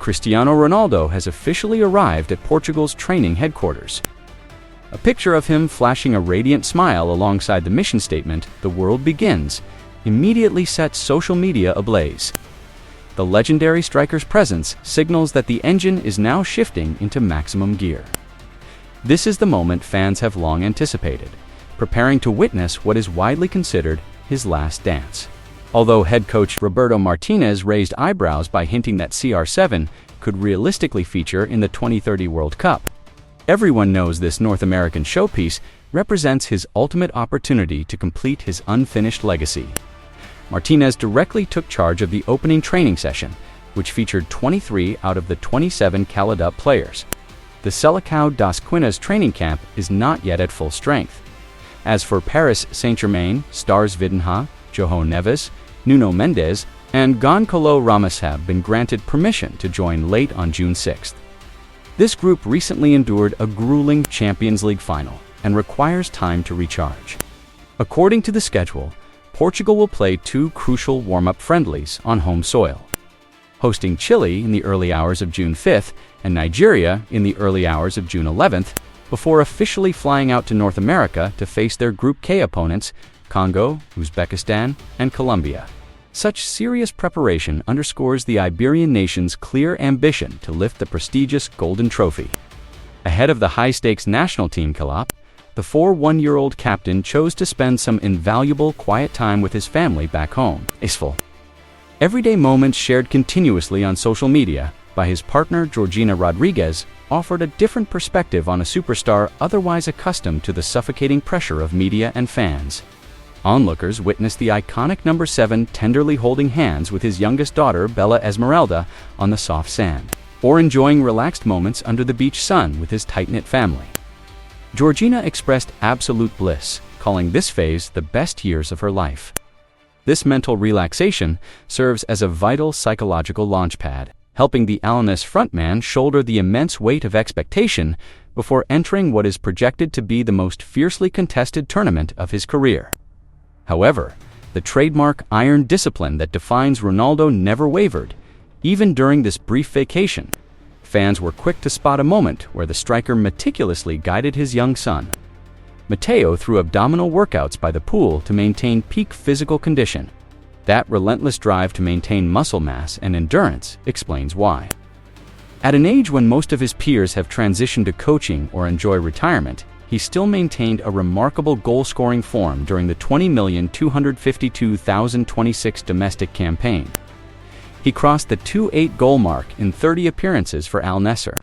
Cristiano Ronaldo has officially arrived at Portugal's training headquarters. A picture of him flashing a radiant smile alongside the mission statement, "The world begins," immediately sets social media ablaze. The legendary striker's presence signals that the engine is now shifting into maximum gear. This is the moment fans have long anticipated, preparing to witness what is widely considered his last dance. Although head coach Roberto Martinez raised eyebrows by hinting that CR7 could realistically feature in the 2030 World Cup, everyone knows this North American showpiece represents his ultimate opportunity to complete his unfinished legacy. Martinez directly took charge of the opening training session, which featured 23 out of the 27 called up players. The Selecao das Quinas training camp is not yet at full strength. As for Paris Saint-Germain, stars Vitinha, João Neves, Nuno Mendes, and Gonçalo Ramos have been granted permission to join late on June 6th. This group recently endured a grueling Champions League final and requires time to recharge. According to the schedule, Portugal will play two crucial warm-up friendlies on home soil, hosting Chile in the early hours of June 5th and Nigeria in the early hours of June 11th, before officially flying out to North America to face their Group K opponents, Congo, Uzbekistan, and Colombia. Such serious preparation underscores the Iberian nation's clear ambition to lift the prestigious Golden Trophy. Ahead of the high-stakes national team call-up, the 41-year-old captain chose to spend some invaluable quiet time with his family back home. Everyday moments shared continuously on social media by his partner Georgina Rodriguez offered a different perspective on a superstar otherwise accustomed to the suffocating pressure of media and fans. Onlookers witnessed the iconic number 7 tenderly holding hands with his youngest daughter Bella Esmeralda on the soft sand, or enjoying relaxed moments under the beach sun with his tight-knit family. Georgina expressed absolute bliss, calling this phase the best years of her life. This mental relaxation serves as a vital psychological launchpad, helping the Alanis frontman shoulder the immense weight of expectation before entering what is projected to be the most fiercely contested tournament of his career. However, the trademark iron discipline that defines Ronaldo never wavered, even during this brief vacation. Fans were quick to spot a moment where the striker meticulously guided his young son, Mateo, through abdominal workouts by the pool to maintain peak physical condition. That relentless drive to maintain muscle mass and endurance explains why. At an age when most of his peers have transitioned to coaching or enjoy retirement, he still maintained a remarkable goal-scoring form during the 20,252,026 domestic campaign. He crossed the 2-8 goal mark in 30 appearances for Al Nassr,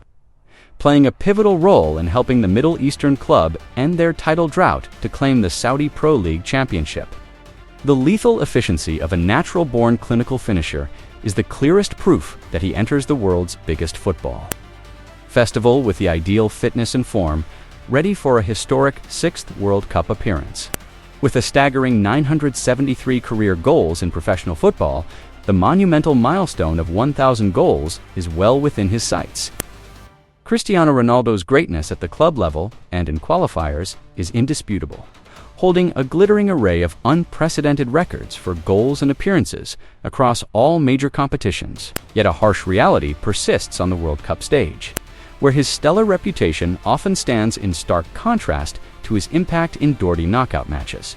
playing a pivotal role in helping the Middle Eastern club end their title drought to claim the Saudi Pro League championship. The lethal efficiency of a natural-born clinical finisher is the clearest proof that he enters the world's biggest football festival with the ideal fitness and form, ready for a historic 6th World Cup appearance. With a staggering 973 career goals in professional football, the monumental milestone of 1,000 goals is well within his sights. Cristiano Ronaldo's greatness at the club level and in qualifiers is indisputable, holding a glittering array of unprecedented records for goals and appearances across all major competitions. Yet a harsh reality persists on the World Cup stage, where his stellar reputation often stands in stark contrast to his impact in dirty knockout matches.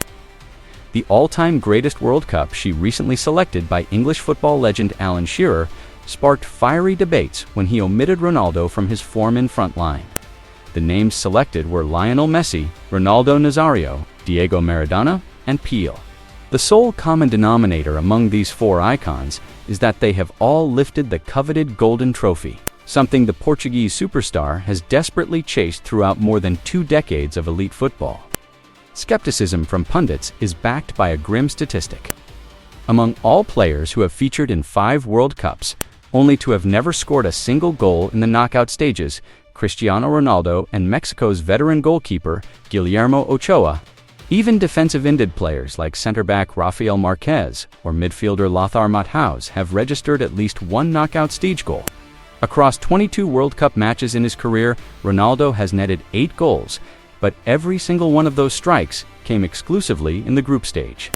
The all-time greatest World Cup she recently selected by English football legend Alan Shearer sparked fiery debates when he omitted Ronaldo from his form in front line. The names selected were Lionel Messi, Ronaldo Nazario, Diego Maradona, and Pele. The sole common denominator among these four icons is that they have all lifted the coveted Golden Trophy, something the Portuguese superstar has desperately chased throughout more than 2 decades of elite football. Skepticism from pundits is backed by a grim statistic. Among all players who have featured in 5 World Cups, only to have never scored a single goal in the knockout stages, Cristiano Ronaldo and Mexico's veteran goalkeeper Guillermo Ochoa, even defensive-ended players like center-back Rafael Marquez or midfielder Lothar Matthaus have registered at least 1 knockout stage goal. Across 22 World Cup matches in his career, Ronaldo has netted 8 goals, but every single one of those strikes came exclusively in the group stage.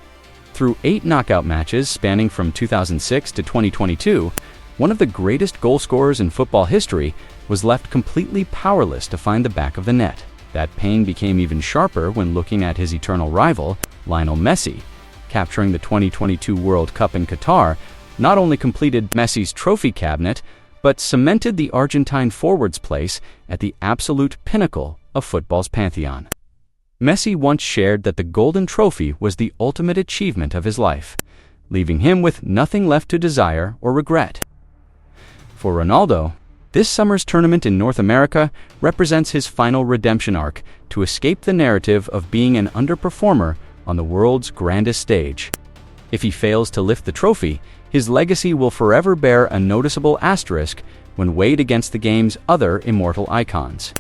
Through 8 knockout matches spanning from 2006 to 2022, one of the greatest goal scorers in football history, was left completely powerless to find the back of the net. That pain became even sharper when looking at his eternal rival, Lionel Messi. Capturing the 2022 World Cup in Qatar not only completed Messi's trophy cabinet, but cemented the Argentine forward's place at the absolute pinnacle of football's pantheon. Messi once shared that the golden trophy was the ultimate achievement of his life, leaving him with nothing left to desire or regret. For Ronaldo, this summer's tournament in North America represents his final redemption arc to escape the narrative of being an underperformer on the world's grandest stage. If he fails to lift the trophy, his legacy will forever bear a noticeable asterisk when weighed against the game's other immortal icons.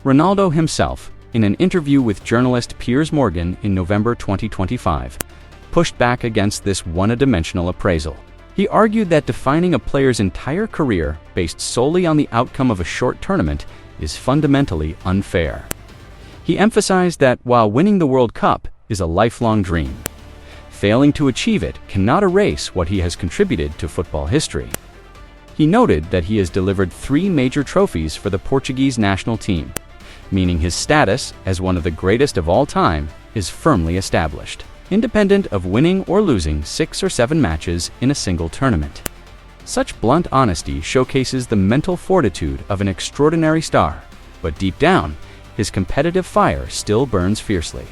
Ronaldo himself, in an interview with journalist Piers Morgan in November 2025, pushed back against this one-dimensional appraisal. He argued that defining a player's entire career based solely on the outcome of a short tournament is fundamentally unfair. He emphasized that while winning the World Cup is a lifelong dream, failing to achieve it cannot erase what he has contributed to football history. He noted that he has delivered 3 major trophies for the Portuguese national team, meaning his status as one of the greatest of all time is firmly established, independent of winning or losing 6 or 7 matches in a single tournament. Such blunt honesty showcases the mental fortitude of an extraordinary star, but deep down, his competitive fire still burns fiercely.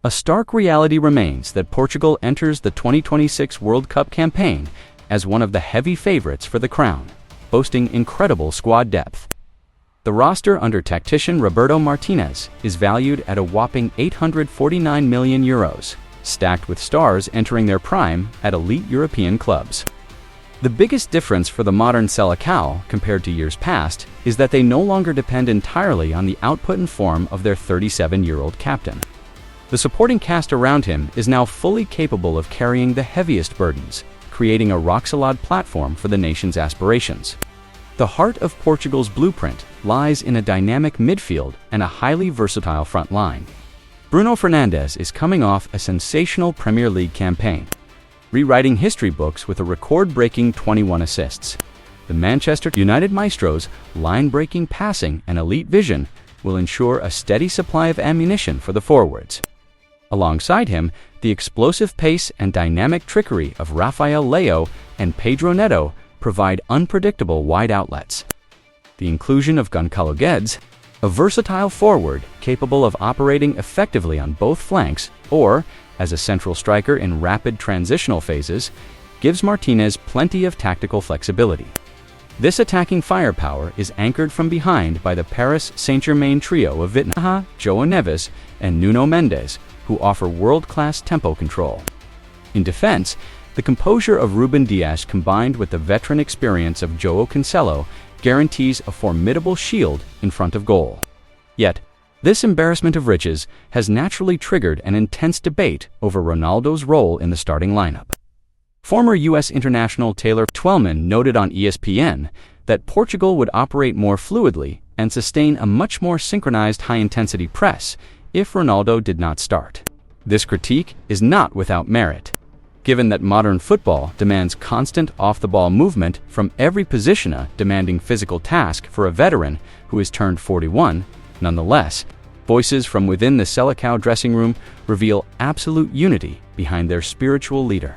A stark reality remains that Portugal enters the 2026 World Cup campaign as one of the heavy favorites for the crown, boasting incredible squad depth. The roster under tactician Roberto Martinez is valued at a whopping €849 million, stacked with stars entering their prime at elite European clubs. The biggest difference for the modern Seleção compared to years past is that they no longer depend entirely on the output and form of their 37-year-old captain. The supporting cast around him is now fully capable of carrying the heaviest burdens, creating a rock-solid platform for the nation's aspirations. The heart of Portugal's blueprint lies in a dynamic midfield and a highly versatile front line. Bruno Fernandes is coming off a sensational Premier League campaign, rewriting history books with a record-breaking 21 assists. The Manchester United maestro's line-breaking passing and elite vision will ensure a steady supply of ammunition for the forwards. Alongside him, the explosive pace and dynamic trickery of Rafael Leao and Pedro Neto provide unpredictable wide outlets. The inclusion of Gonçalo Guedes, a versatile forward capable of operating effectively on both flanks or as a central striker in rapid transitional phases, gives Martinez plenty of tactical flexibility. This attacking firepower is anchored from behind by the Paris Saint-Germain trio of Vitinha, João Neves, and Nuno Mendes, who offer world-class tempo control. In defense, the composure of Ruben Dias combined with the veteran experience of João Cancelo guarantees a formidable shield in front of goal. Yet, this embarrassment of riches has naturally triggered an intense debate over Ronaldo's role in the starting lineup. Former U.S. international Taylor Twellman noted on ESPN that Portugal would operate more fluidly and sustain a much more synchronized high-intensity press if Ronaldo did not start. This critique is not without merit, given that modern football demands constant off-the-ball movement from every position, demanding physical task for a veteran who has turned 41. Nonetheless, voices from within the Seleção dressing room reveal absolute unity behind their spiritual leader.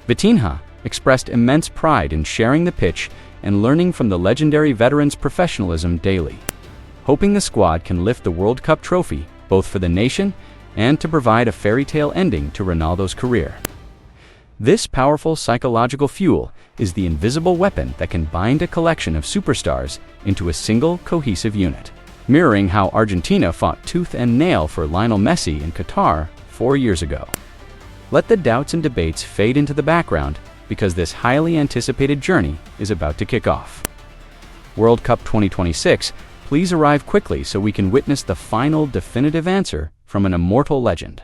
Vitinha expressed immense pride in sharing the pitch and learning from the legendary veteran's professionalism daily, hoping the squad can lift the World Cup trophy both for the nation and to provide a fairy tale ending to Ronaldo's career. This powerful psychological fuel is the invisible weapon that can bind a collection of superstars into a single cohesive unit, mirroring how Argentina fought tooth and nail for Lionel Messi in Qatar 4 years ago. Let the doubts and debates fade into the background because this highly anticipated journey is about to kick off. World Cup 2026, please arrive quickly so we can witness the final definitive answer from an immortal legend.